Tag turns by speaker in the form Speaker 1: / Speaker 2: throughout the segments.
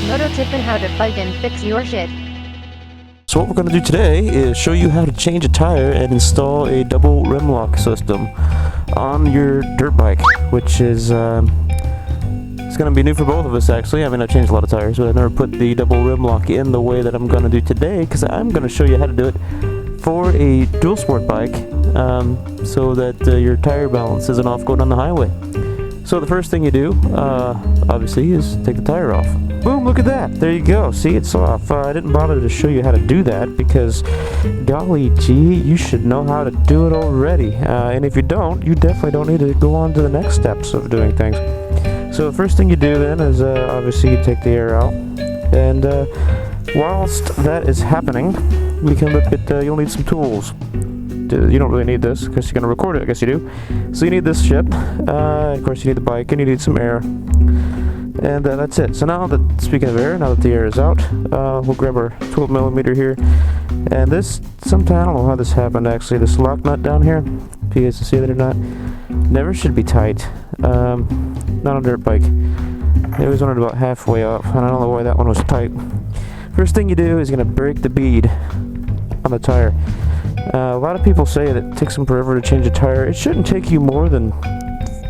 Speaker 1: Moto tip and how to plug and fix your shit.
Speaker 2: So what we're going to do today is show you how to change a tire and install a double rim lock system on your dirt bike, which is it's going to be new for both of us actually. I mean, I've changed a lot of tires, but I've never put the double rim lock in the way that I'm going to do today, because I'm going to show you how to do it for a dual sport bike, so that your tire balance isn't off going on the highway. So the first thing you do, obviously, is take the tire off. Boom, look at that. There you go. See, it's off. I didn't bother to show you how to do that because, golly gee, you should know how to do it already. And if you don't, you definitely don't need to go on to the next steps of doing things. So the first thing you do then is, obviously, you take the air out. And whilst that is happening, we can look at, you'll need some tools. You don't really need this because you're going to record it, I guess you do. So you need this shit. Of course, you need the bike and you need some air. And that's it. So now that, speaking of air, now that the air is out, we'll grab our 12mm here. And this, sometime, I don't know how this happened actually, this lock nut down here, if you guys can see that or not, never should be tight. Not on a dirt bike. It was on it about halfway up, and I don't know why that one was tight. First thing you do is you're going to break the bead on the tire. A lot of people say that it takes them forever to change a tire. It shouldn't take you more than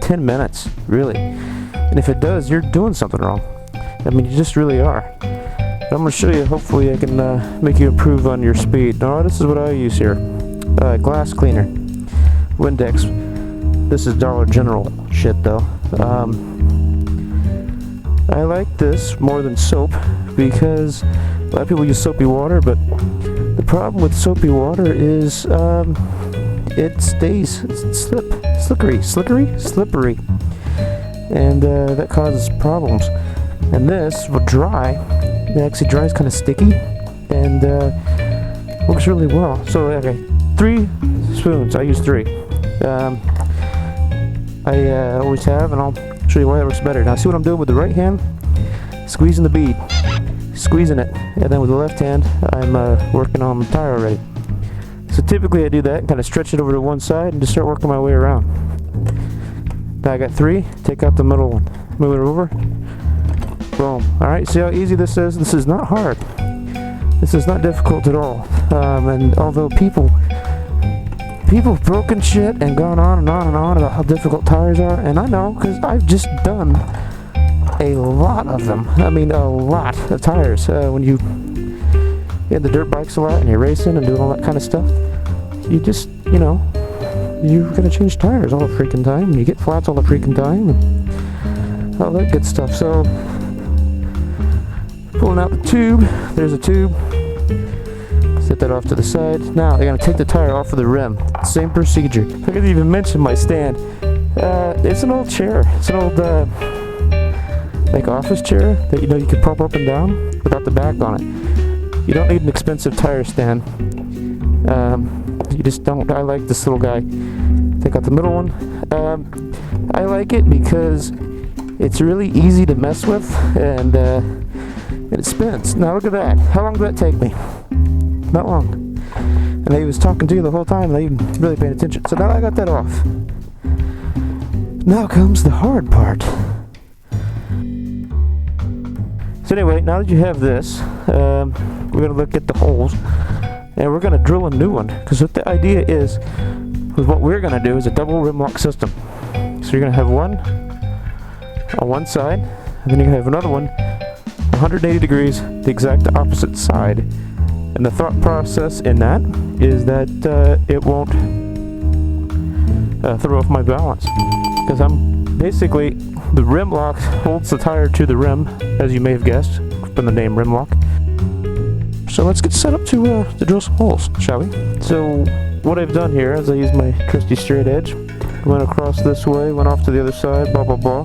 Speaker 2: 10 minutes, really. And if it does, you're doing something wrong. I mean, you just really are. I'm going to show you, hopefully I can make you improve on your speed. Now, this is what I use here. Glass cleaner. Windex. This is Dollar General shit, though. I like this more than soap because a lot of people use soapy water, but the problem with soapy water is it stays slippery, and that causes problems. And this will dry. It actually dries kind of sticky and works really well. So okay, 3 spoons. I use 3. I always have, and I'll show you why that works better. Now see what I'm doing with the right hand? Squeezing the bead. Squeezing it, and then with the left hand I'm working on the tire already. So typically I do that, kind of stretch it over to one side and just start working my way around. Now I got 3, take out the middle one, move it over, boom. Alright, see how easy this is? This is not hard. This is not difficult at all. And although people have broken shit and gone on and on and on about how difficult tires are, and I know because I've just done a lot of them. I mean, a lot of tires. When you get the dirt bikes a lot and you're racing and doing all that kind of stuff, you just, you know, you're gonna change tires all the freaking time, and you get flats all the freaking time, and all that good stuff. So, pulling out the tube. There's a tube. Set that off to the side. Now, they're gonna take the tire off of the rim. Same procedure. I didn't even mention my stand. It's an old chair. It's an old, like office chair that you know you can prop up and down without the back on it. You don't need an expensive tire stand. You just don't. I like this little guy. Take out the middle one. I like it because it's really easy to mess with, and it spins. Now look at that. How long did that take me? Not long. And he was talking to you the whole time, and I even really paying attention. So now I got that off. Now comes the hard part. So anyway, now that you have this, we're going to look at the holes, and we're going to drill a new one, because what the idea is, with what we're going to do is a double rim lock system. So you're going to have one on one side, and then you're going to have another one 180 degrees, the exact opposite side. And the thought process in that is that it won't throw off my balance, because I'm basically, the rim lock holds the tire to the rim, as you may have guessed from the name rim lock. So let's get set up to drill some holes, shall we? So what I've done here is I used my trusty straight edge, went across this way, went off to the other side, blah blah blah,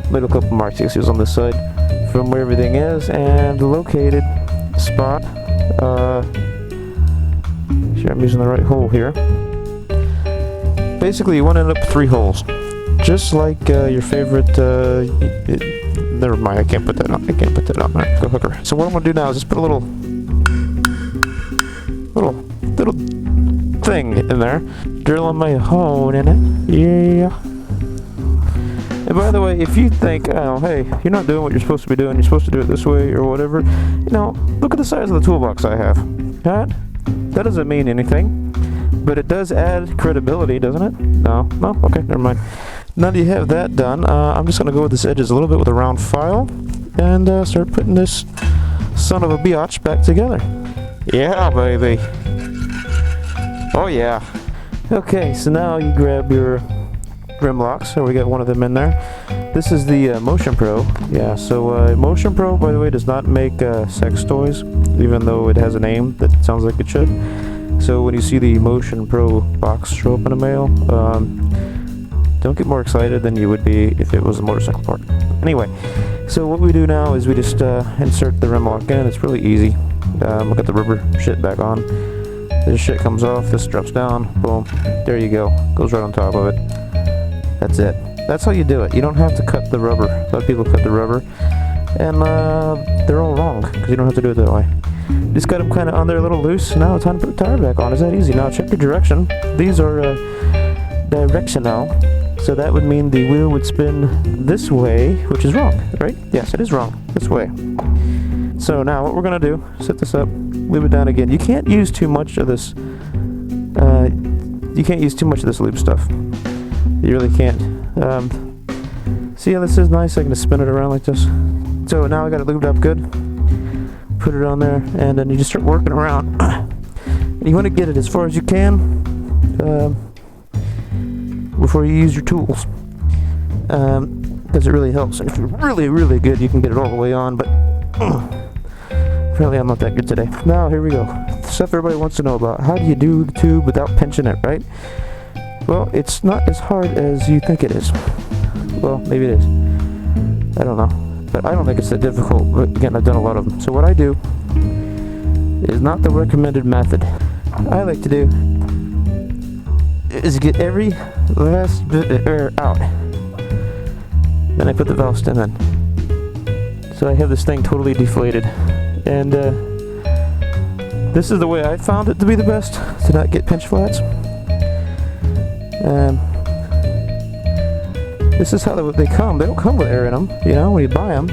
Speaker 2: made a couple marks, you see on this side from where everything is, and located spot. Sure I'm using the right hole here. Basically you want to end up with 3 holes. Just like your favorite, never mind, I can't put that on. Alright, go hooker. So what I'm going to do now is just put a little thing in there. Drilling my hole in it. Yeah. And by the way, if you think, oh, hey, you're not doing what you're supposed to be doing, you're supposed to do it this way or whatever, you know, look at the size of the toolbox I have. That doesn't mean anything, but it does add credibility, doesn't it? No? Okay, never mind. Now that you have that done, I'm just going to go with this edges a little bit with a round file and start putting this son of a biatch back together. Yeah, baby. Oh, yeah. Okay, so now you grab your rim locks. So we got one of them in there. This is the Motion Pro. Yeah, so Motion Pro, by the way, does not make sex toys, even though it has a name that sounds like it should. So when you see the Motion Pro box show up in the mail, don't get more excited than you would be if it was a motorcycle part. Anyway, so what we do now is we just insert the rim lock in. It's really easy. We'll get the rubber shit back on. This shit comes off, this drops down, boom, there you go. Goes right on top of it. That's it. That's how you do it. You don't have to cut the rubber. A lot of people cut the rubber, and they're all wrong, because you don't have to do it that way. Just got them kind of on there a little loose. Now it's time to put the tire back on. It's that easy. Now check your direction. These are directional. So that would mean the wheel would spin this way, which is wrong, right? Yes, it is wrong. This way. So now what we're going to do, set this up, leave it down again. You can't use too much of this, lube stuff. You really can't. See how this is nice? I can just spin it around like this. So now I got it lubed up good. Put it on there, and then you just start working around. And you want to get it as far as you can. Before you use your tools, because it really helps. And if you're really, really good, you can get it all the way on, but apparently I'm not that good today. Now, here we go. Stuff everybody wants to know about. How do you do the tube without pinching it, right? Well, it's not as hard as you think it is. Well, maybe it is. I don't know. But I don't think it's that difficult. But again, I've done a lot of them. So what I do is not the recommended method. I like to do is get every last bit of air out. Then I put the valve stem in. So I have this thing totally deflated. And this is the way I found it to be the best, to not get pinch flats. This is how they come. They don't come with air in them, you know, when you buy them.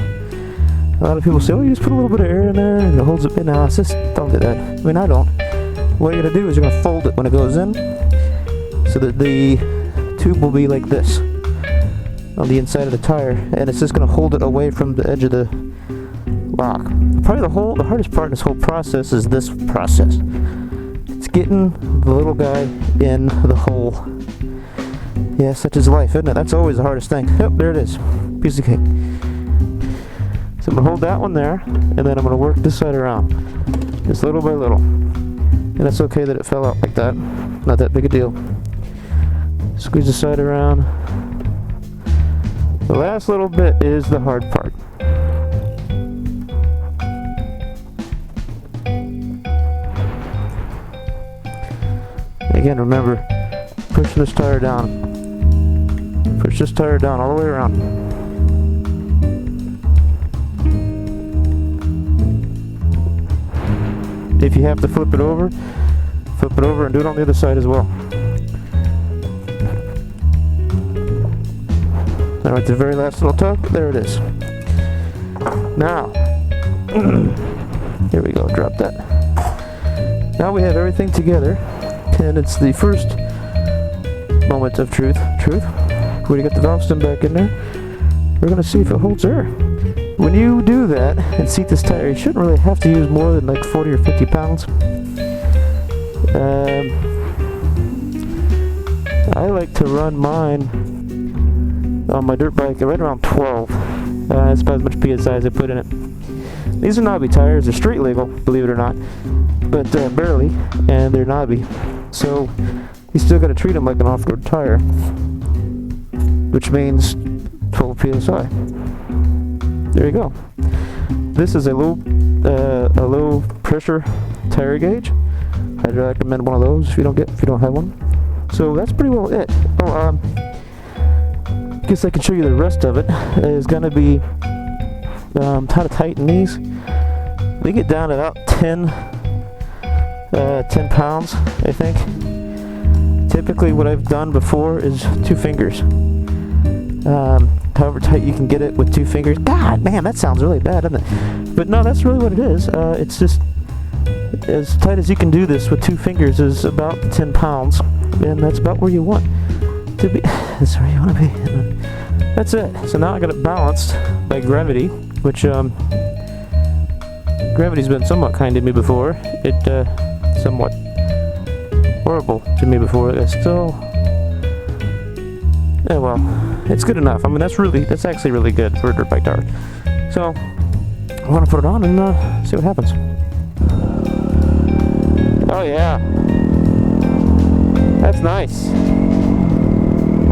Speaker 2: A lot of people say, oh, you just put a little bit of air in there and it holds it in. No, it's just, don't do that. I mean, I don't. What you're going to do is you're going to fold it when it goes in, so that the tube will be like this on the inside of the tire, and it's just going to hold it away from the edge of the lock. Probably the hardest part in this whole process is this process. It's getting the little guy in the hole. Yeah, such is life, isn't it? That's always the hardest thing. Yep, there it is. Piece of cake. So I'm going to hold that one there, and then I'm going to work this side around. Just little by little. And it's okay that it fell out like that. Not that big a deal. Squeeze the side around. The last little bit is the hard part. Again, remember, push this tire down. Push this tire down all the way around. If you have to flip it over and do it on the other side as well. Now at the very last little tug, there it is. Now, here we go, drop that. Now we have everything together, and it's the first moment of truth. When you get the valve stem back in there, we're going to see if it holds air. When you do that and seat this tire, you shouldn't really have to use more than like 40 or 50 pounds. I like to run mine on my dirt bike right around 12. That's about as much PSI as I put in it. These are knobby tires. They're street legal, believe it or not, but barely, and they're knobby. So you still got to treat them like an off-road tire, which means 12 PSI. There you go. This is a low pressure tire gauge. I'd recommend one of those if you don't have one. So that's pretty well it. Oh, guess I can show you the rest of it. Is going to be how to tighten these. They get down to about 10 pounds, I think. Typically what I've done before is 2 fingers. How however tight you can get it with 2 fingers. God, man, that sounds really bad, doesn't it? But no, that's really what it is. It's just as tight as you can do this with 2 fingers is about 10 pounds, and that's about where you want to be. That's where you want to be. That's it. So now I got it balanced by gravity, which gravity's been somewhat kind to me before. It somewhat horrible to me before. It's still, yeah, well, it's good enough. I mean, that's actually really good for a dirt bike tire. So I want to put it on and see what happens. Oh yeah, that's nice.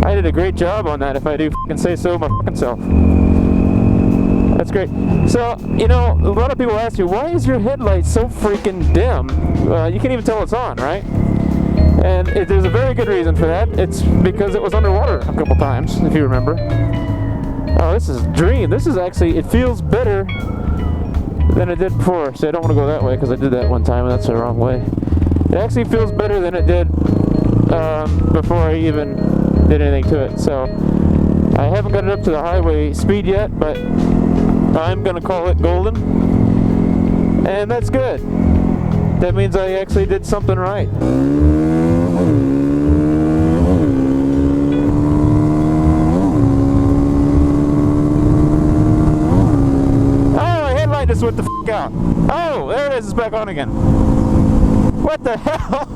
Speaker 2: I did a great job on that, if I do fucking say so myself. That's great. So, you know, a lot of people ask you, why is your headlight so freaking dim? You can't even tell it's on, right? And there's a very good reason for that. It's because it was underwater a couple times, if you remember. Oh, this is a dream. This is actually, it feels better than it did before. So I don't want to go that way because I did that one time and that's the wrong way. It actually feels better than it did before I even did anything to it. So I haven't got it up to the highway speed yet, but I'm gonna call it golden, and that's good. That means I actually did something right. Oh, my headlight just went the f*** out. Oh, there it is, it's back on again. What the hell?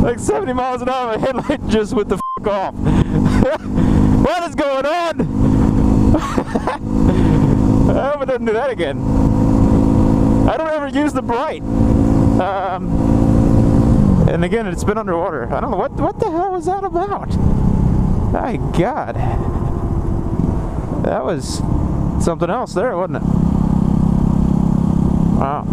Speaker 2: Like 70 miles an hour, my headlight just went the f*** off. What is going on? I hope it doesn't do that again. I don't ever use the bright. And again, it's been underwater. I don't know, what the hell was that about? My God. That was something else there, wasn't it? Wow.